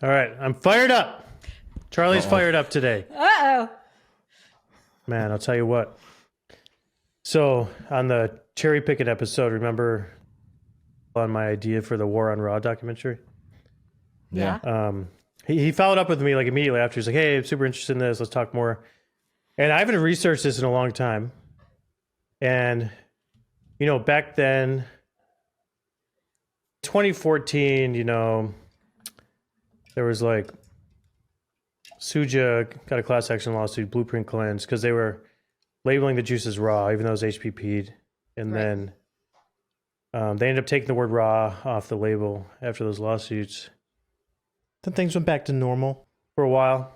All right, I'm fired up. Charlie's fired up today. Uh-oh. Man, I'll tell you what. So on the cherry picking episode, remember on my idea for the War on Raw documentary? Yeah. He followed up with me like immediately after. He's like, hey, I'm super interested in this. Let's talk more. And I haven't researched this in a long time. And, you know, back then, 2014, you know, there was like Suja got a class action lawsuit, Blueprint Cleanse, because they were labeling the juices raw, even though it was HPP'd. And then they ended up taking the word raw off the label after those lawsuits. Then things went back to normal for a while.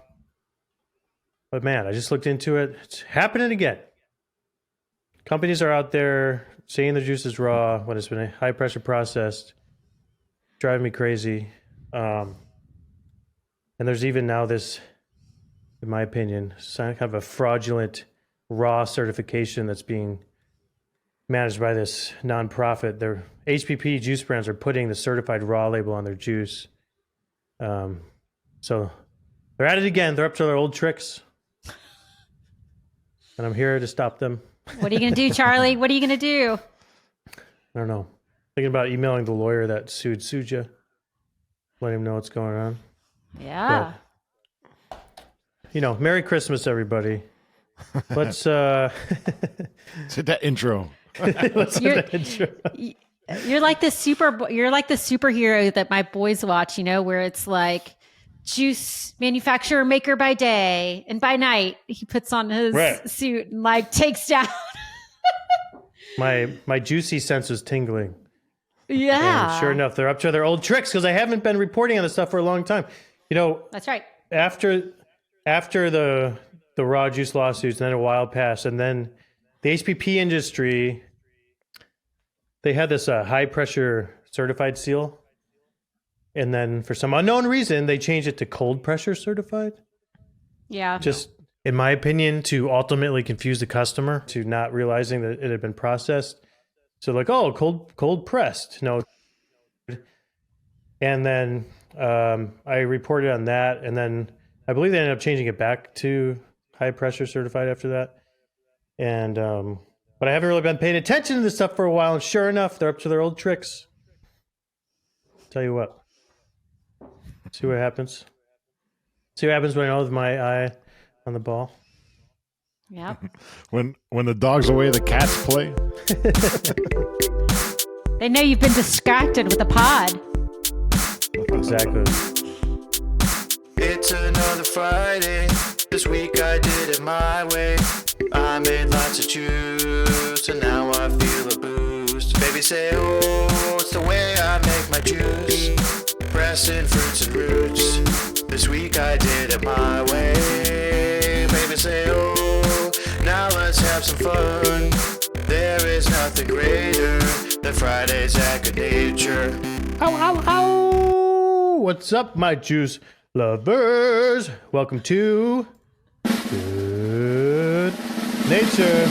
But man, I just looked into it. It's happening again. Companies are out there saying the juice is raw when it's been high pressure processed. Driving me crazy. And there's even now this, in my opinion, kind of a fraudulent raw certification that's being managed by this nonprofit. Their HPP juice brands are putting the certified raw label on their juice. So they're at it again. They're up to their old tricks. And I'm here to stop them. What are you going to do, Charlie? What are you going to do? I don't know. Thinking about emailing the lawyer that sued Suja. Let him know what's going on. Yeah. But, you know, Merry Christmas, everybody. Let's hit that intro. let's hit that intro. You're like the superhero that my boys watch, you know, where it's like juice manufacturer maker by day, and by night he puts on his suit and like takes down. My juicy sense was tingling. Yeah. And sure enough, they're up to their old tricks because I haven't been reporting on this stuff for a long time. You know, that's right. After the raw juice lawsuits, and then a while passed, and then the HPP industry, they had this high pressure certified seal. And then for some unknown reason, they changed it to cold pressure certified. Yeah. Just, in my opinion, to ultimately confuse the customer, to not realizing that it had been processed. So like, oh, cold pressed. No. And then I reported on that. And then I believe they ended up changing it back to high pressure certified after that. And, but I haven't really been paying attention to this stuff for a while. And sure enough, they're up to their old tricks. Tell you what. See what happens. See what happens when I know with my eye on the ball. Yeah. When the dog's away, the cats play. They know you've been distracted with the pod. Exactly. It's another Friday. This week I did it my way. I made lots of juice, and now I feel a boost. Baby say, oh, it's the way I make my juice. Pressing fruits and roots. This week I did it my way. Baby say, oh, now let's have some fun. There is nothing greater than Fridays at Good Nature. Ow, ow, ow! What's up, my juice lovers? Welcome to Good Nature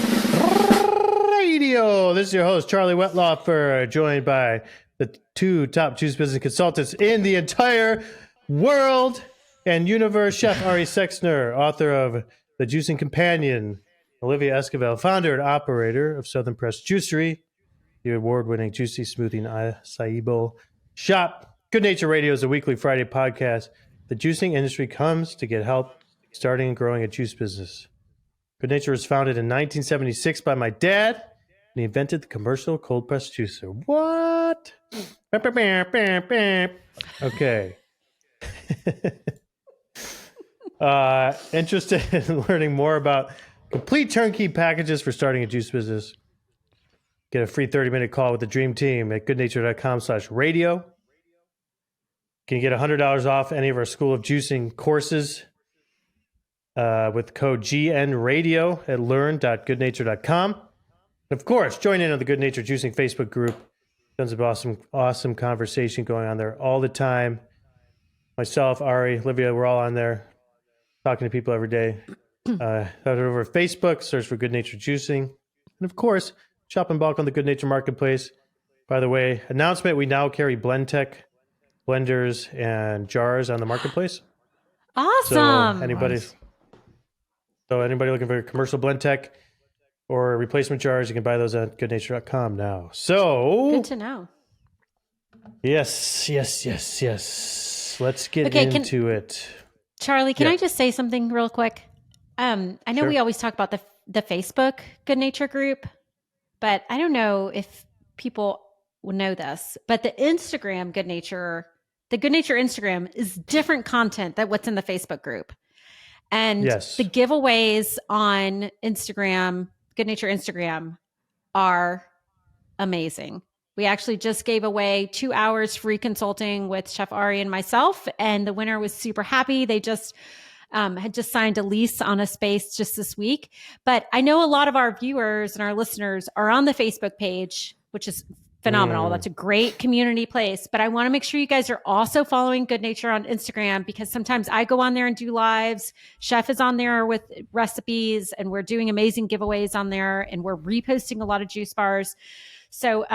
Radio. This is your host, Charlie Wetlaufer, joined by the two top juice business consultants in the entire world and universe, Chef Ari Sexner, author of The Juicing Companion, Olivia Esquivel, founder and operator of Southern Press Juicery, the award-winning juicy smoothie and acai bowl shop. Good Nature Radio is a weekly Friday podcast. The juicing industry comes to get help starting and growing a juice business. Good Nature was founded in 1976 by my dad, and he invented the commercial cold press juicer. What? Okay. Interested in learning more about complete turnkey packages for starting a juice business? Get a free 30-minute call with the Dream Team at goodnature.com/radio. Can you get $100 off any of our School of Juicing courses with code GNRadio at learn.goodnature.com. And of course, join in on the Good Nature Juicing Facebook group. Tons of awesome conversation going on there all the time. Myself, Ari, Olivia, we're all on there talking to people every day. Head over to Facebook, search for Good Nature Juicing. And of course, shop in bulk on the Good Nature Marketplace. By the way, announcement, we now carry Blend Tech blenders and jars on the marketplace. Awesome. So anybody looking for commercial blend tech or replacement jars, you can buy those at goodnature.com now. So Good to know. yes. Let's get into it. Charlie, can Yeah. I just say something real quick? I know Sure. we always talk about the Facebook Good Nature group, but I don't know if people will know this, but the Instagram the Good Nature Instagram is different content than what's in the Facebook group. And Yes. the giveaways on Instagram, Good Nature Instagram, are amazing. We actually just gave away 2 hours free consulting with Chef Ari and myself, and the winner was super happy. They just had just signed a lease on a space just this week. But I know a lot of our viewers and our listeners are on the Facebook page, which is phenomenal. That's a great community place. But I want to make sure you guys are also following Good Nature on Instagram, because sometimes I go on there and do lives. Chef is on there with recipes, and we're doing amazing giveaways on there, and we're reposting a lot of juice bars. So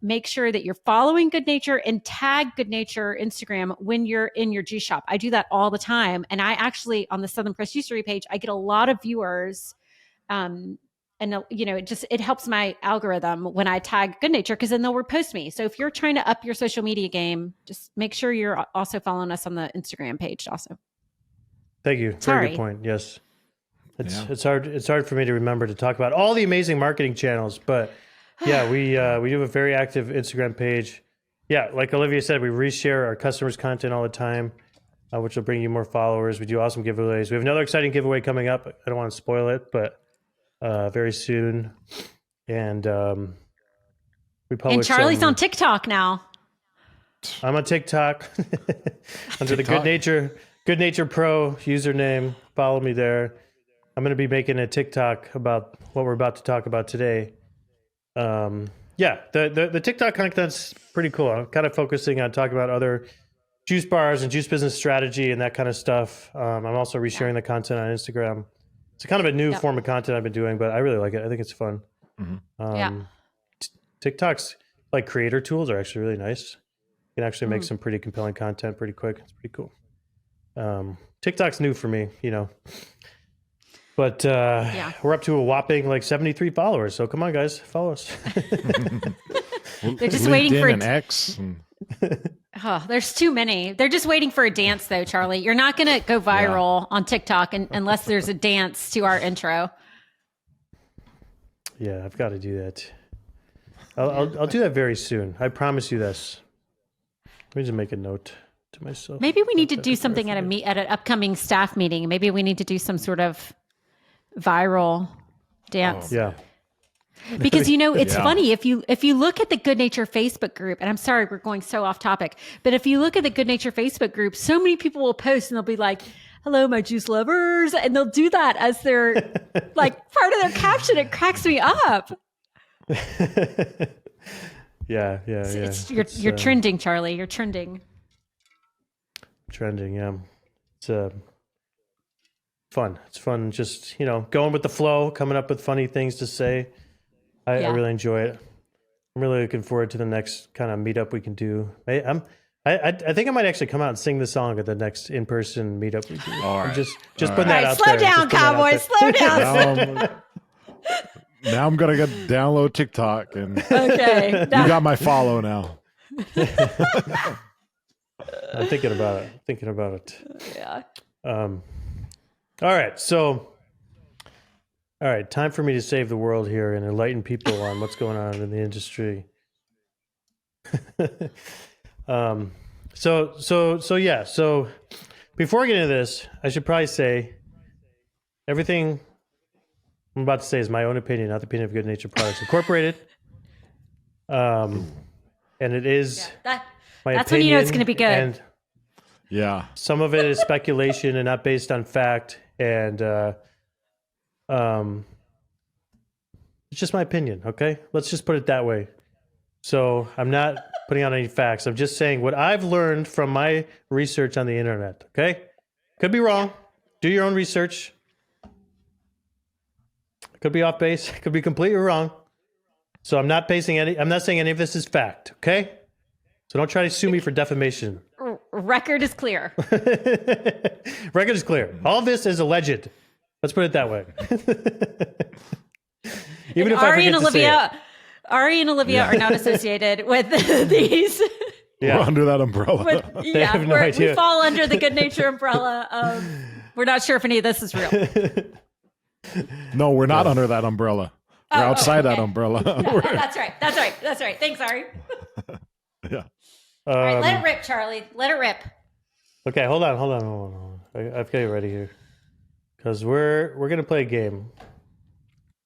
make sure that you're following Good Nature and tag Good Nature Instagram when you're in your juice shop. I do that all the time. And I actually, on the Southern Press Juicery page, I get a lot of viewers. And it helps my algorithm when I tag Good Nature, because then they'll repost me. So if you're trying to up your social media game, just make sure you're also following us on the Instagram page also. Thank you. Sorry. Very good point. Yes. It's hard for me to remember to talk about all the amazing marketing channels, but yeah, we do have a very active Instagram page. Yeah, like Olivia said, we reshare our customers' content all the time, which will bring you more followers. We do awesome giveaways. We have another exciting giveaway coming up. I don't want to spoil it, but very soon. And we publish. And Charlie's on TikTok now. I'm on TikTok under the Good Nature Pro username. Follow me there. I'm going to be making a TikTok about what we're about to talk about today. The TikTok content's pretty cool. I'm kind of focusing on talking about other juice bars and juice business strategy and that kind of stuff. I'm also resharing the content on Instagram. It's kind of a new form of content I've been doing, but I really like it. I think it's fun. TikTok's like creator tools are actually really nice. You can actually make some pretty compelling content pretty quick. It's pretty cool. TikTok's new for me, But we're up to a whopping like 73 followers. So come on, guys, follow us. They're just waiting for an X. Oh, there's too many. They're just waiting for a dance, though, Charlie. You're not going to go viral on TikTok unless there's a dance to our intro. Yeah, I've got to do that. I'll do that very soon. I promise you this. Let me just make a note to myself. Maybe we need to do something at an upcoming staff meeting. Maybe we need to do some sort of viral dance. Yeah. Because it's funny if you look at the Good Nature Facebook group, and I'm sorry we're going so off topic, but if you look at the Good Nature Facebook group, so many people will post and they'll be like, "Hello, my juice lovers," and they'll do that as their like part of their caption. It cracks me up. Yeah. You're trending, Charlie. You're trending. Trending, yeah. It's fun. It's fun just, going with the flow, coming up with funny things to say. I really enjoy it. I'm really looking forward to the next kind of meetup we can do. I think I might actually come out and sing the song at the next in-person meetup we do. All right. Just putting that out slow there. down, cowboy. Slow down. Now I'm going to download TikTok and Okay. you got my follow now. I'm thinking about it. Yeah. All right. So, time for me to save the world here and enlighten people on what's going on in the industry. So before I get into this, I should probably say everything I'm about to say is my own opinion, not the opinion of Good Nature Products Incorporated. And it is my That's opinion, when you know it's going to be good. And Yeah. some of it is speculation and not based on fact. And it's just my opinion, okay? Let's just put it that way. So I'm not putting out any facts. I'm just saying what I've learned from my research on the internet, okay? Could be wrong. Do your own research. Could be off base. Could be completely wrong. So I'm not saying any of this is fact, okay? So don't try to sue me for defamation. Record is clear. Record is clear. All this is alleged. Let's put it that way. Even if I Ari forget and to say it. Olivia, Ari and Olivia are not associated with these. We're under that umbrella. have no idea. We fall under the good nature umbrella of. We're not sure if any of this is real. No, we're not under that umbrella. We're outside that umbrella. That's right. Thanks, Ari. Yeah. All right, let it rip, Charlie. Let it rip. Okay, hold on. I've got you ready here. Because we're going to play a game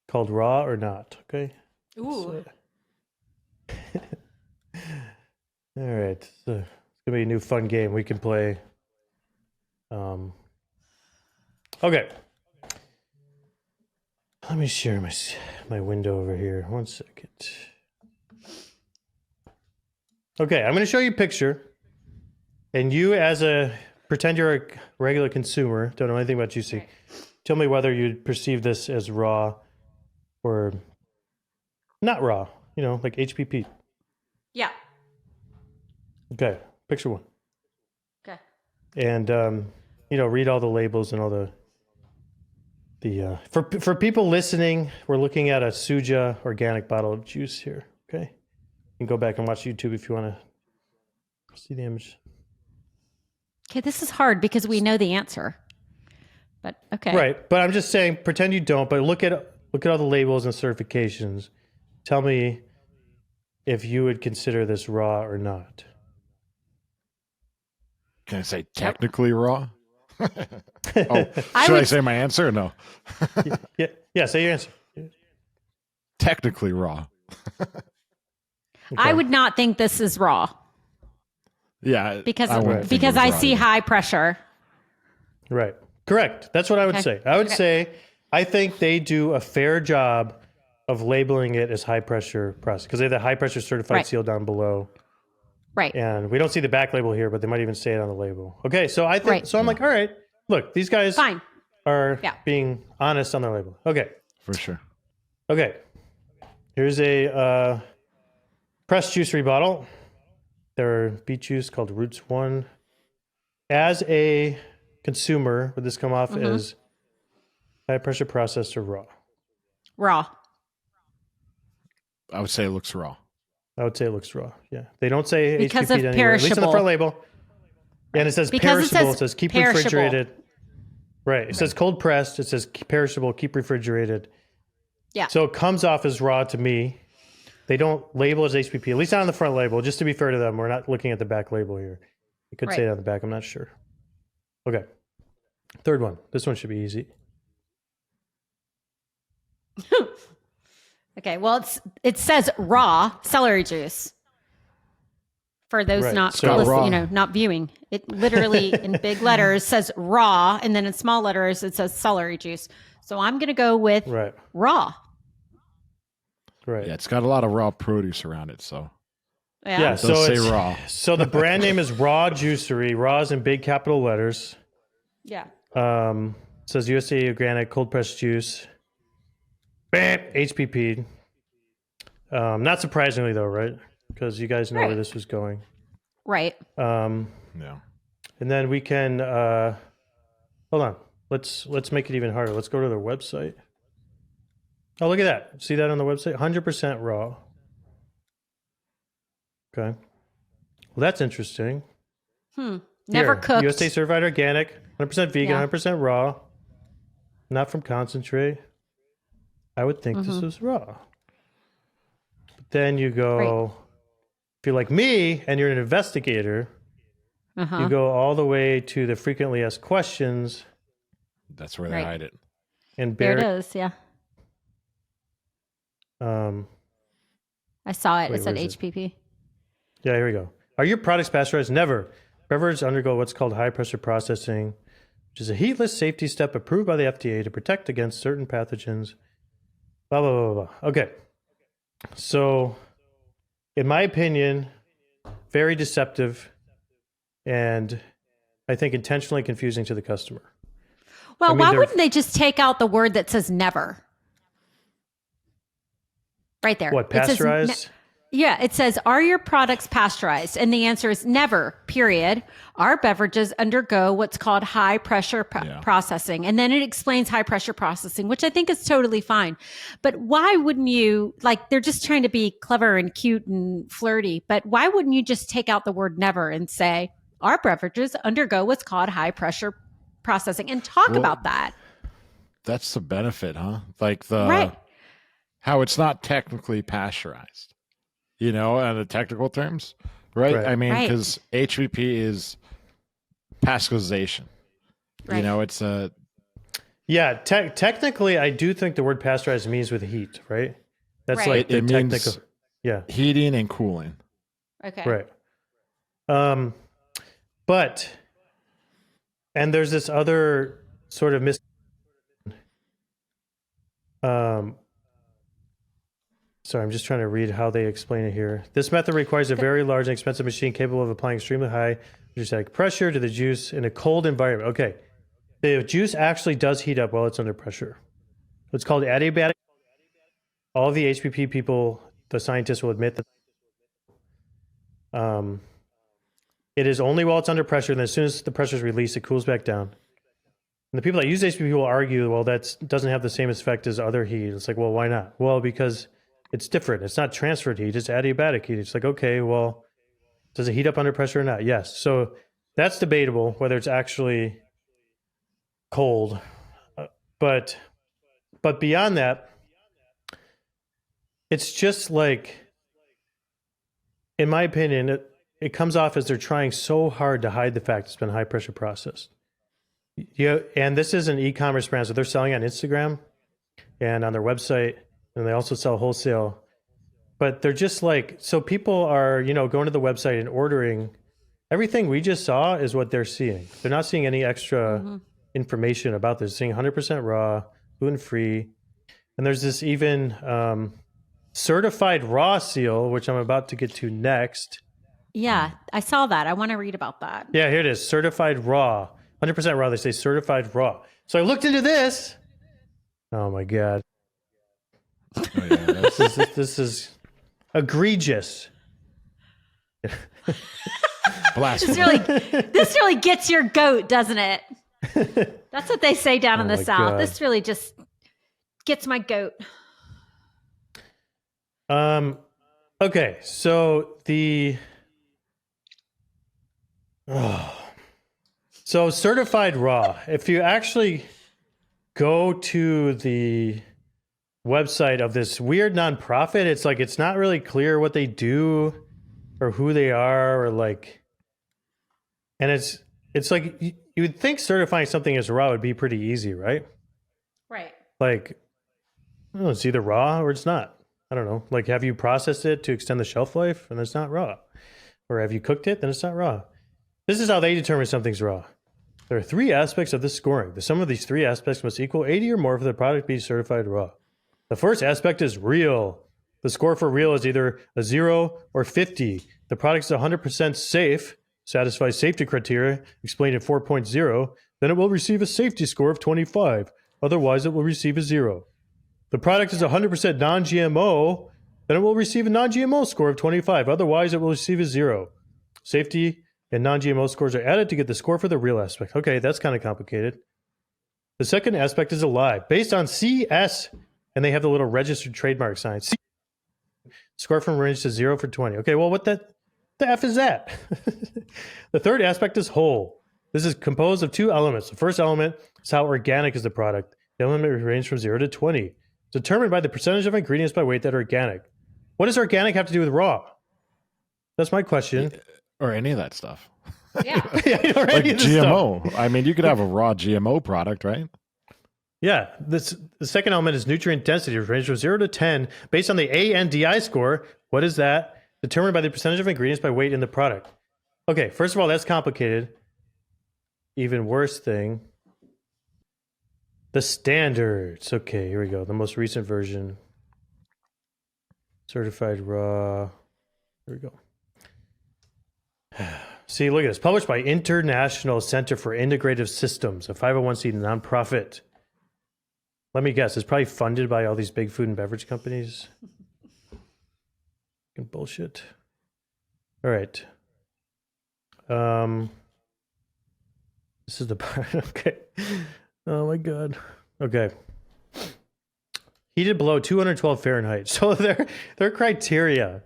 called Raw or Not, okay? Ooh. All right. So it's going to be a new fun game we can play. Okay. Let me share my window over here. 1 second. Okay, I'm going to show you a picture. And you, pretend you're a regular consumer, don't know anything about juicy. Right. Tell me whether you'd perceive this as raw or not raw, like HPP. Yeah. Okay, picture one. Okay. And, read all the labels and all the for people listening, we're looking at a Suja organic bottle of juice here, okay? You can go back and watch YouTube if you want to see the image. Okay, this is hard because we know the answer. But okay. Right, but I'm just saying, pretend you don't, but look at all the labels and certifications. Tell me if you would consider this raw or not. Can I say technically raw? Should I say my answer or no? Yeah, say your answer. Technically raw. I would not think this is raw. Yeah, Because wouldn't think it was I raw see either. high pressure. Right. Correct. That's what I would say. I would say I think they do a fair job of labeling it as high pressure process because they have the high pressure certified seal down below. Right. And we don't see the back label here, but they might even say it on the label. Okay, so I think so I'm like, all right, look, these guys are being honest on their label. Okay. For sure. Okay. Here's a pressed juicery bottle. There are beet juice called Roots One. As a consumer, would this come off as high pressure processed or raw? Raw. I would say it looks raw. I would say it looks raw. Yeah. They don't say Because HPP of anywhere, at least on the perishable. front label. And it says Because perishable. It says keep perishable. refrigerated. Right. It says cold pressed. It says perishable, keep refrigerated. Yeah. So it comes off as raw to me. They don't label as HPP, at least not on the front label. Just to be fair to them, we're not looking at the back label here. It could say it on the back. I'm not sure. Okay. Third one. This one should be easy. Okay. Well, it says raw celery juice. For those Right, not so raw. not viewing, it literally in big letters says raw, and then in small letters it says celery juice. So I'm going to go with raw. Right. Yeah, it's got a lot of raw produce around it, so Yeah, it so does say it's raw. So the brand name is Raw Juicery. Raw is in big capital letters. Yeah. It says USA organic cold pressed juice. Bam, HPP. Not surprisingly though, right? Because you guys know where this was going. Right. Yeah. And then we can hold on. Let's make it even harder. Let's go to their website. Oh, look at that. See that on the website? 100% raw. Okay. Well, that's interesting. Never Here, cooked. USA certified organic, 100% vegan, 100% raw, not from concentrate. I would think this is raw. But then you go, if you're like me and you're an investigator, you go all the way to the frequently asked questions. That's where they hide it. And There it is. Yeah. I saw it. It said where is it? HPP. Yeah, here we go. Are your products pasteurized? Never. Beverages undergo what's called high pressure processing, which is a heatless safety step approved by the FDA to protect against certain pathogens. Blah, blah, blah, blah. Okay. So, in my opinion, very deceptive and I think intentionally confusing to the customer. Well, I mean, why wouldn't they just take out the word that says never? Right there. What, It says pasteurized? Yeah, it says, are your products pasteurized? And the answer is never, period. Our beverages undergo what's called high pressure processing. And then it explains high pressure processing, which I think is totally fine. But why wouldn't you, like, they're just trying to be clever and cute and flirty, but why wouldn't you just take out the word never and say, our beverages undergo what's called high pressure processing and talk about that? That's the benefit, huh? Like Right. how it's not technically pasteurized. You know, on the technical terms, right? I mean, because HPP is pasteurization. Right. You know, it's a... Yeah, technically, I do think the word pasteurized means with heat, right? That's like the it technical... means heating and cooling. Okay. Right. But... And there's this other sort of sorry, I'm just trying to read how they explain it here. This method requires a very large and expensive machine capable of applying extremely high hydrostatic pressure to the juice in a cold environment. Okay. The juice actually does heat up while it's under pressure. It's called adiabatic. All the HPP people, the scientists will admit that it is only while it's under pressure, and as soon as the pressure is released, it cools back down. And the people that use HPP will argue, well, that doesn't have the same effect as other heat. It's like, well, why not? Well, because it's different. It's not transferred heat. It's adiabatic heat. It's like, okay, well, does it heat up under pressure or not? Yes. So that's debatable whether it's actually cold. But beyond that, it's just like, in my opinion, it comes off as they're trying so hard to hide the fact it's been high pressure processed. Yeah, and this is an e-commerce brand, so they're selling on Instagram and on their website, and they also sell wholesale. But they're just like, so people are, you know, going to the website and ordering. Everything we just saw is what they're seeing. They're not seeing any extra information about this. They're seeing 100% raw, gluten-free. And there's this even certified raw seal, which I'm about to get to next. Yeah, I saw that. I want to read about that. Yeah, here it is. Certified raw. 100% raw. They say certified raw. So I looked into this. Oh my God. Oh, yeah, This is egregious. Blasphemy. This really gets your goat, doesn't it? That's what they say down in the my South. God. This really just gets my goat. Okay, so so certified raw. If you actually go to the website of this weird nonprofit, it's like it's not really clear what they do or who they are, or like, and it's like you would think certifying something as raw would be pretty easy, right? Right. Like, oh, it's either raw or it's not. I don't know. Like, have you processed it to extend the shelf life and it's not raw? Or have you cooked it, then it's not raw? This is how they determine something's raw. There are 3 aspects of this scoring. The sum of these 3 aspects must equal 80 or more for the product to be certified raw. The first aspect is real. The score for real is either a 0 or 50. The product is 100% safe, satisfies safety criteria explained in 4.0, then it will receive a safety score of 25. Otherwise, it will receive a 0. The product is 100% non-GMO, then it will receive a non-GMO score of 25. Otherwise, it will receive a 0. Safety and non-GMO scores are added to get the score for the real aspect. Okay, that's kind of complicated. The second aspect is alive, based on CS, and they have the little registered trademark sign. Score from range to 0 for 20. Okay, well, what the F is that? The third aspect is whole. This is composed of 2 elements. The first element is how organic is the product. The element ranges from 0 to 20. Determined by the percentage of ingredients by weight that are organic. What does organic have to do with raw? That's my question. Or any of that stuff. Yeah. Yeah, Like GMO. I mean, you could have a raw GMO product, right? Yeah, the second element is nutrient density, which ranges from 0 to 10 based on the ANDI score. What is that? Determined by the percentage of ingredients by weight in the product. Okay, first of all, that's complicated. Even worse thing, the standards. Okay, here we go. The most recent version. Certified raw. Here we go. See, look at this. Published by International Center for Integrative Systems, a 501c nonprofit. Let me guess, it's probably funded by all these big food and beverage companies. Fucking bullshit. All right. This is the part. Okay. Oh my god. Okay. Heated below 212 Fahrenheit. So their criteria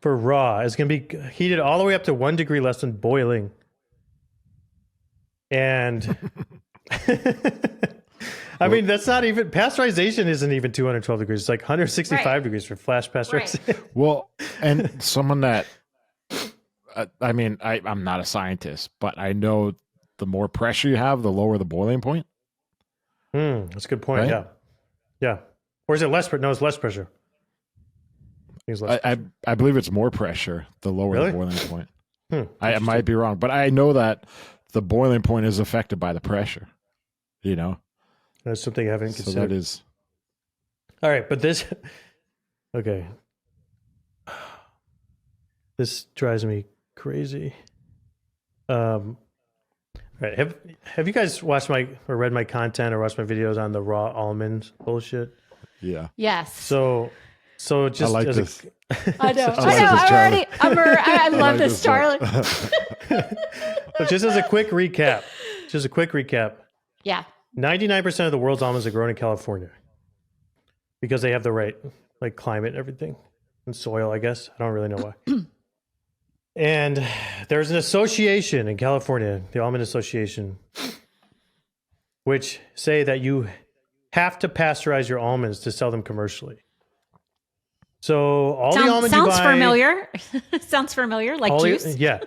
for raw is going to be heated all the way up to 1 degree less than boiling. And I mean, that's not even pasteurization isn't even 212 degrees. It's like 165 degrees for flash pasteurization. Right. Well, and someone that I mean, I'm not a scientist, but I know the more pressure you have, the lower the boiling point. That's a good point. Right? Yeah. Yeah. Or is it less? No, it's less pressure. I think it's less pressure. I believe it's more pressure, the lower Really? the boiling point. I Interesting. might be wrong, but I know that the boiling point is affected by the pressure. You know, That's something I haven't so considered. that is. All right, but this, okay. This drives me crazy. All right, have you guys watched my or read my content or watched my videos on the raw almonds bullshit? Yeah. Yes. So just I like as this. I know. I like this, I love like this, this, Charlie. so just as a quick recap, Yeah. 99% of the world's almonds are grown in California because they have the right like climate and everything and soil, I guess. I don't really know why. And there's an association in California, the Almond Association, which say that you have to pasteurize your almonds to sell them commercially. So all the almonds you buy... Sounds familiar. Sounds familiar, like juice. Yeah.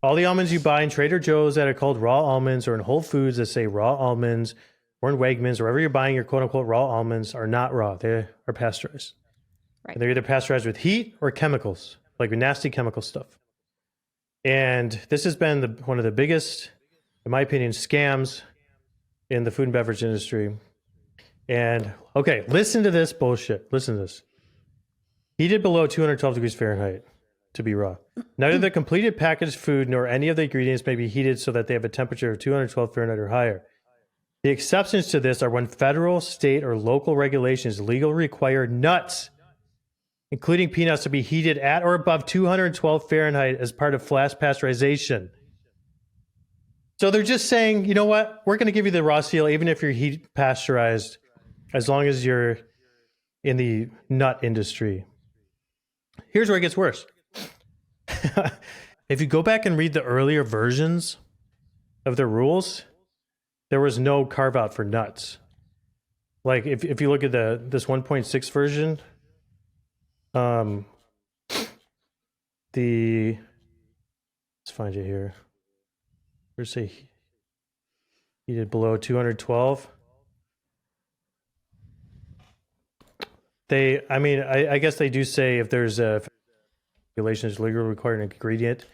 All the almonds you buy in Trader Joe's that are called raw almonds or in Whole Foods that say raw almonds or in Wegmans, or wherever you're buying your quote-unquote raw almonds are not raw. They are pasteurized. Right. And they're either pasteurized with heat or chemicals, like nasty chemical stuff. And this has been one of the biggest, in my opinion, scams in the food and beverage industry. And, okay, listen to this bullshit. Listen to this. Heated below 212 degrees Fahrenheit to be raw. Neither the completed packaged food nor any of the ingredients may be heated so that they have a temperature of 212 Fahrenheit or higher. The exceptions to this are when federal, state, or local regulations legally require nuts, including peanuts, to be heated at or above 212 Fahrenheit as part of flash pasteurization. So they're just saying, you know what? We're going to give you the raw seal even if you're heat pasteurized, as long as you're in the nut industry. Here's where it gets worse. If you go back and read the earlier versions of the rules, there was no carve out for nuts. Like if you look at this 1.6 version, let's find it here. Let's say heated below 212. I guess they do say if there's a regulations legally required an ingredient,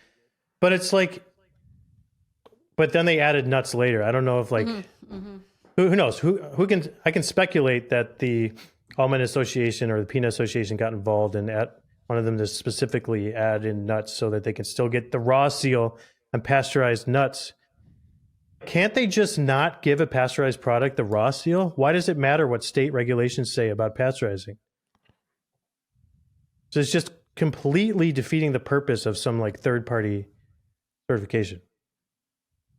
but it's like, but then they added nuts later. I don't know if like, who knows? I can speculate that the Almond Association or the Peanut Association got involved and one of them to specifically add in nuts so that they can still get the raw seal on pasteurized nuts. Can't they just not give a pasteurized product the raw seal? Why does it matter what state regulations say about pasteurizing? So it's just completely defeating the purpose of some like third-party certification.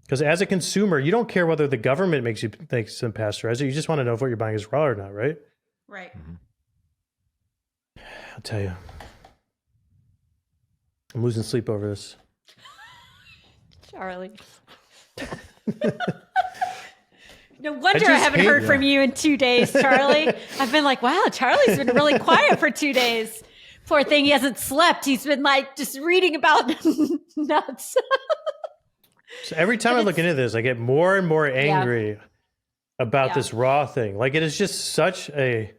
Because as a consumer, you don't care whether the government makes them pasteurize it. You just want to know if what you're buying is raw or not, right? Right. I'll tell you. I'm losing sleep over this. Charlie. No wonder I haven't heard from you in 2 days, Charlie. I've been like, wow, Charlie's been really quiet for 2 days. Poor thing, he hasn't slept. He's been like just reading about nuts. So every time I look into this, I get more and more angry about this raw thing. Like it is just such a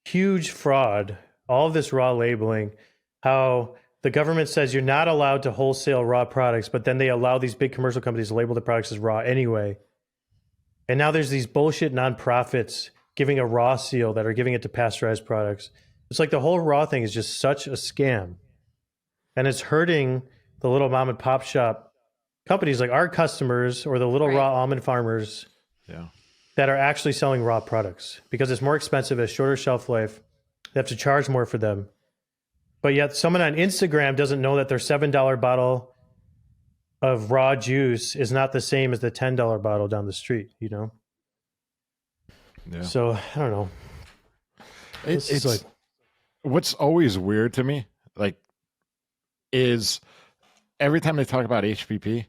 huge fraud. All of this raw labeling, how the government says you're not allowed to wholesale raw products, but then they allow these big commercial companies to label the products as raw anyway. And now there's these bullshit nonprofits giving a raw seal that are giving it to pasteurized products. It's like the whole raw thing is just such a scam. And it's hurting the little mom and pop shop companies like our customers or the little raw almond farmers that are actually selling raw products because it's more expensive, has shorter shelf life. They have to charge more for them. but yet someone on Instagram doesn't know that their $7 bottle of raw juice is not the same as the $10 bottle down the street, you know? Yeah. So I don't know. It's like, what's always weird to me, like, is every time they talk about HPP,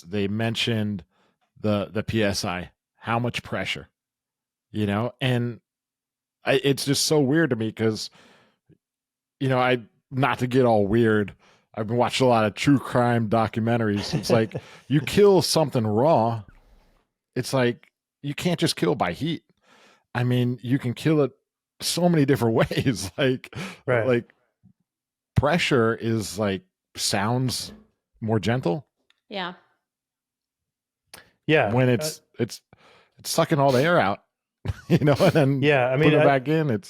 they mentioned the PSI, how much pressure, you know, and it's just so weird to me because, you know, not to get all weird, I've been watching a lot of true crime documentaries. It's like you kill something raw, it's like you can't just kill by heat. I mean, you can kill it so many different ways. Like pressure is like sounds more gentle. Yeah. Yeah. When it's sucking all the air out, you know, and then I mean, put it back in.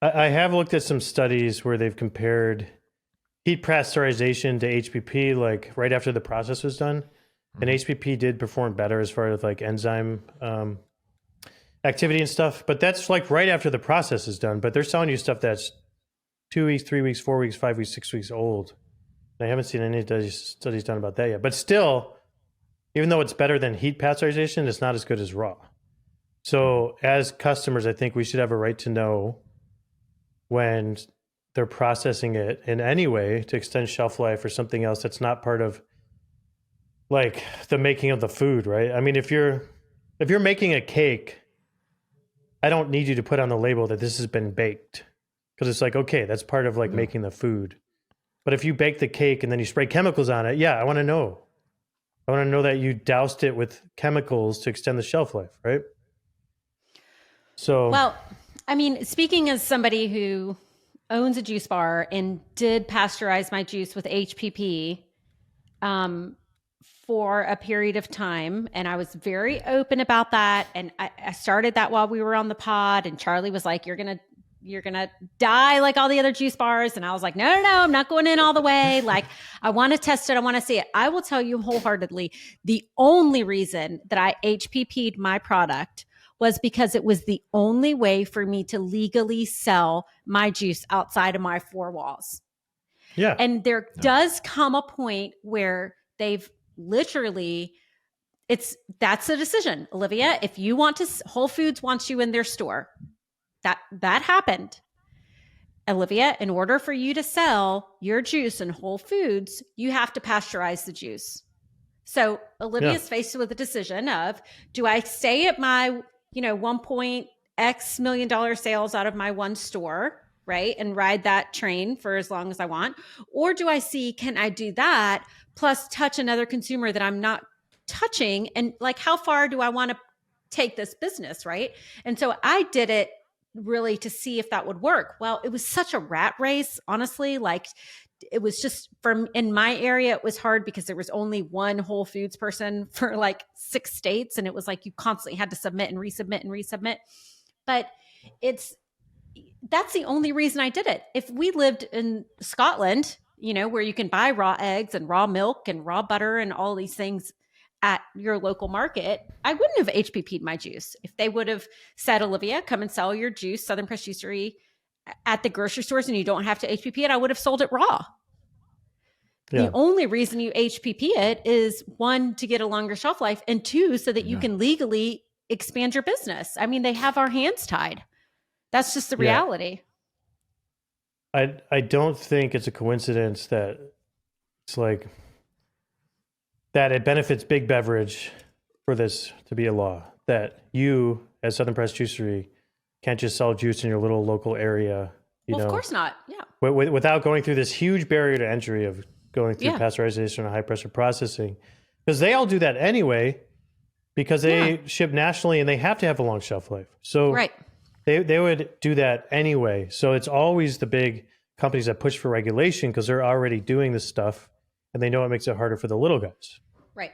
I have looked at some studies where they've compared heat pasteurization to HPP, like right after the process was done, and HPP did perform better as far as like enzyme activity and stuff. But that's like right after the process is done. But they're selling you stuff that's 2 weeks, 3 weeks, 4 weeks, 5 weeks, 6 weeks old. And I haven't seen any studies done about that yet. But still, even though it's better than heat pasteurization, it's not as good as raw. So as customers, I think we should have a right to know when they're processing it in any way to extend shelf life or something else that's not part of like the making of the food, right? I mean, if you're making a cake, I don't need you to put on the label that this has been baked, because it's like, okay, that's part of like making the food. But if you bake the cake and then you spray chemicals on it, yeah, I want to know. I want to know that you doused it with chemicals to extend the shelf life, right? So, well, I mean, speaking as somebody who owns a juice bar and did pasteurize my juice with HPP for a period of time, and I was very open about that. And I started that while we were on the pod, and Charlie was like, you're gonna die like all the other juice bars. And I was like, no, I'm not going in all the way. Like, I want to test it. I want to see it. I will tell you wholeheartedly, the only reason that I HPP'd my product was because it was the only way for me to legally sell my juice outside of my four walls. yeah. And there does come a point where they've literally, that's a decision, Olivia. If you want to, Whole Foods wants you in their store. That happened. Olivia, in order for you to sell your juice in Whole Foods, you have to pasteurize the juice. So Olivia's faced with a decision of, do I stay at my, 1.x million sales out of my one store, right? And ride that train for as long as I want? Or do I see, can I do that plus touch another consumer that I'm not touching? And like, how far do I want to take this business, right? And so I did it really to see if that would work. Well, it was such a rat race, honestly. Like, it was just in my area, it was hard because there was only one Whole Foods person for like 6 states. And it was like, you constantly had to submit and resubmit. But that's the only reason I did it. If we lived in Scotland, where you can buy raw eggs and raw milk and raw butter and all these things at your local market, I wouldn't have HPP'd my juice. If they would have said, Olivia, come and sell your juice, Southern Press Juicery, at the grocery stores, and you don't have to HPP it, I would have sold it raw. Yeah. The only reason you HPP it is, 1, to get a longer shelf life, and 2, so that you can legally expand your business. I mean, they have our hands tied. That's just the reality. I don't think it's a coincidence that it's like that it benefits big beverage for this to be a law, that you as Southern Press Juicery can't just sell juice in your little local area. Of course not. Yeah. Without going through this huge barrier to entry of going through pasteurization and high pressure processing, because they all do that anyway, because they ship nationally and they have to have a long shelf life. So they would do that anyway. So it's always the big companies that push for regulation because they're already doing this stuff and they know it makes it harder for the little guys. Right.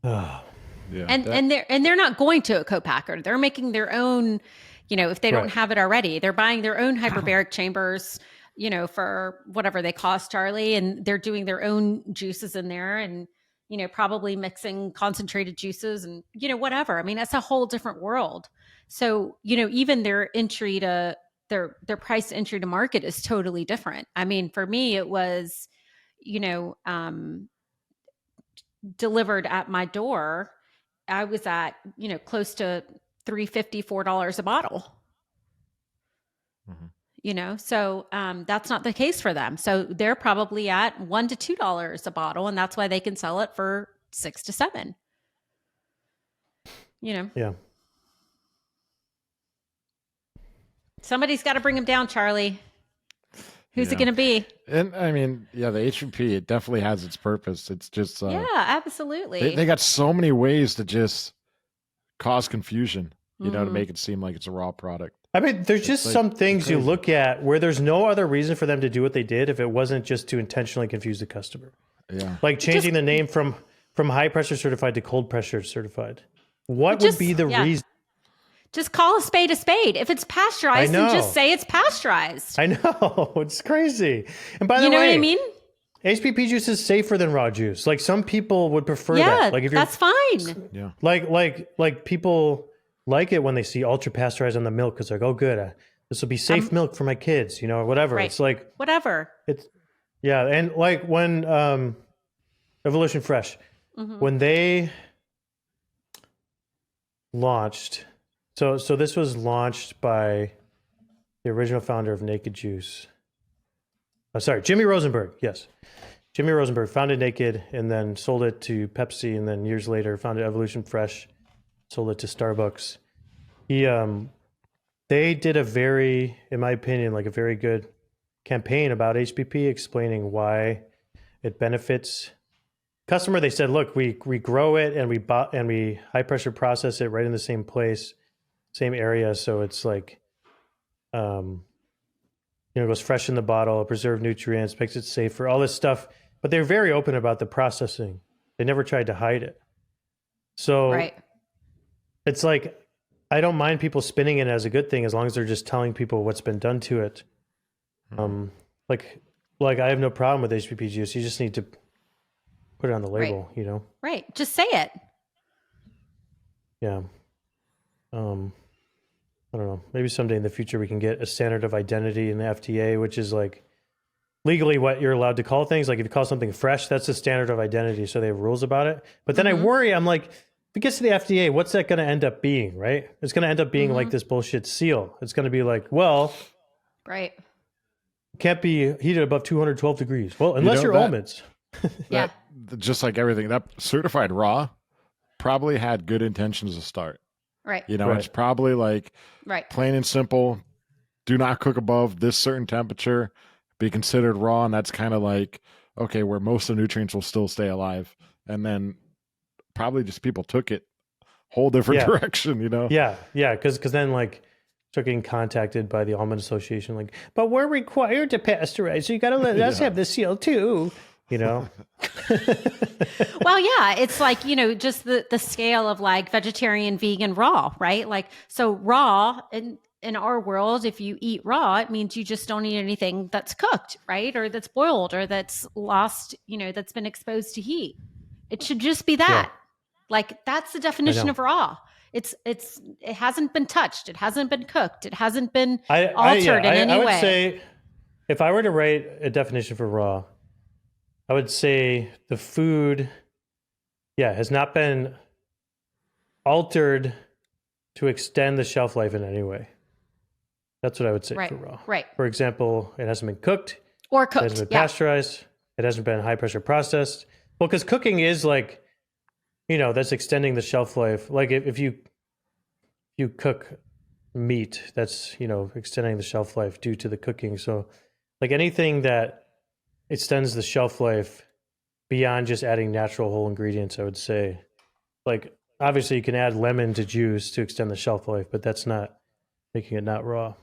Oh. Yeah, and they're not going to a co-packer. They're making their own, if they don't have it already, they're buying their own hyperbaric chambers, for whatever they cost, Charlie, and they're doing their own juices in there and, probably mixing concentrated juices and, whatever. I mean, that's a whole different world. So, even their entry to their price entry to market is totally different. I mean, for me, it was, delivered at my door. I was at, close to $3.50, $4 a bottle. So that's not the case for them. So they're probably at $1 to $2 a bottle, and that's why they can sell it for $6 to $7. Yeah. Somebody's got to bring them down, Charlie. Who's it going to be? And I mean, the HPP, it definitely has its purpose. It's just yeah, absolutely. They got so many ways to just cause confusion, to make it seem like it's a raw product. I mean, there's just some things you look at where there's no other reason for them to do what they did if it wasn't just to intentionally confuse the customer. Yeah. Like changing the name from high pressure certified to cold pressure certified. What would be the reason? Just call a spade a spade. If it's pasteurized, then just say it's pasteurized. I know. It's crazy. And by the way, you know what I mean? HPP juice is safer than raw juice. Like some people would prefer that. Like if you're, that's fine. Yeah. Like people like it when they see ultra pasteurized on the milk because they're like, oh, good. This will be safe milk for my kids, whatever. Right. It's like whatever. Yeah. And like when Evolution Fresh, when they launched, so this was launched by the original founder of Naked Juice. Jimmy Rosenberg. Yes. Jimmy Rosenberg founded Naked and then sold it to Pepsi, and then years later founded Evolution Fresh, sold it to Starbucks. They did a very, in my opinion, like a very good campaign about HPP, explaining why it benefits customer. They said, look, we grow it and we high pressure process it right in the same place, same area. So it's like, it goes fresh in the bottle, preserve nutrients, makes it safer, all this stuff. But they're very open about the processing. They never tried to hide it. So it's like, I don't mind people spinning it as a good thing as long as they're just telling people what's been done to it. Like I have no problem with HPP juice. You just need to put it on the label, Right. Just say it. Yeah. I don't know. Maybe someday in the future we can get a standard of identity in the FDA, which is like legally what you're allowed to call things. Like if you call something fresh, that's a standard of identity. So they have rules about it. But then I worry, I'm like, if it gets to the FDA, what's that going to end up being, right? It's going to end up being like this bullshit seal. It's going to be like, well, right. Can't be heated above 212 degrees. Well, unless you're almonds. Just like everything, that certified raw probably had good intentions to start. Right. It's probably like plain and simple. Do not cook above this certain temperature. Be considered raw. And that's kind of like, okay, where most of the nutrients will still stay alive. And then probably just people took it whole different direction, Yeah. Yeah. Because then like start getting contacted by the Almond Association, like, but we're required to pasteurize. So you got to let us have the seal too. Well, yeah, it's like, just the scale of like vegetarian, vegan, raw, right? Like, so raw in our world, if you eat raw, it means you just don't eat anything that's cooked, right? Or that's boiled or that's lost, that's been exposed to heat. It should just be that. Like, that's the definition of raw. It hasn't been touched. It hasn't been cooked. It hasn't been altered in any way. I would say if I were to write a definition for raw, I would say the food, has not been altered to extend the shelf life in any way. That's what I would say for raw. Right. For example, it hasn't been cooked. Or cooked. It hasn't been pasteurized. It hasn't been high pressure processed. Well, because cooking is like, that's extending the shelf life. Like if you cook meat, that's, extending the shelf life due to the cooking. So like anything that extends the shelf life beyond just adding natural whole ingredients, I would say. Like, obviously you can add lemon to juice to extend the shelf life, but that's not making it not raw.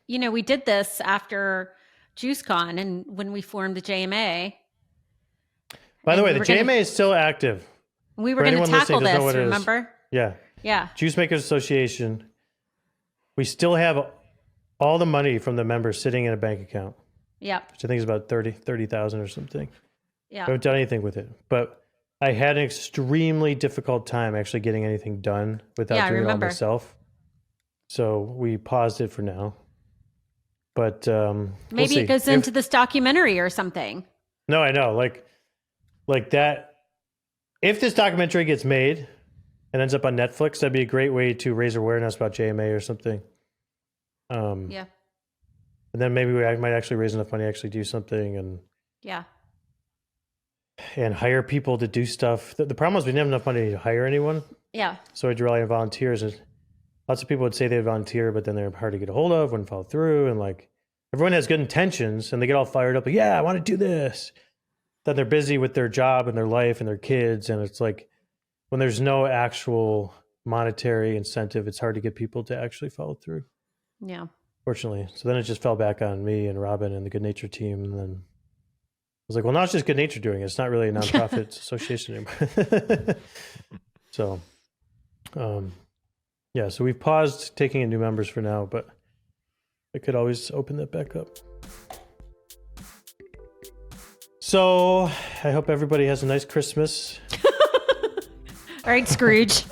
We did this after JuiceCon and when we formed the JMA. By the way, the JMA is still active. We were going to tackle this, remember? Yeah. Yeah. Juice Makers Association. We still have all the money from the members sitting in a bank account. Yeah. Which I think is about 30,000 or something. Yeah. I haven't done anything with it. But I had an extremely difficult time actually getting anything done without doing it all myself. So we paused it for now. But Maybe it goes into this documentary or something. No, I know. Like that. If this documentary gets made and ends up on Netflix, that'd be a great way to raise awareness about JMA or something. Yeah. And then maybe I might actually raise enough money to actually do something and hire people to do stuff. The problem is we didn't have enough money to hire anyone. Yeah. So I'd rely on volunteers. And lots of people would say they'd volunteer, but then they're hard to get a hold of, wouldn't follow through. And like everyone has good intentions and they get all fired up. Like, yeah, I want to do this. Then they're busy with their job and their life and their kids. And it's like when there's no actual monetary incentive, it's hard to get people to actually follow through. Yeah. Fortunately. So then it just fell back on me and Robin and the Good Nature team. And then I was like, well, now it's just Good Nature doing it. It's not really a nonprofit association anymore. So, yeah, so we've paused taking in new members for now, but I could always open that back up. So I hope everybody has a nice Christmas. All right, Scrooge.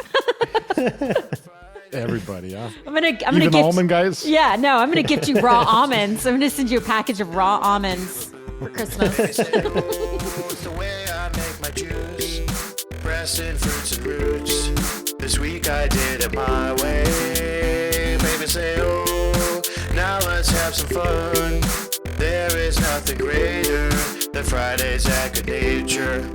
Everybody, huh? I'm gonna Even gift, almond guys? Yeah, no, I'm gonna gift you raw almonds. I'm gonna send you a package of raw almonds for Christmas. It's the way I make my juice, pressing fruits and roots. This week I did it my way. Baby say, oh, now let's have some fun. There is nothing greater than Fridays at Good Nature.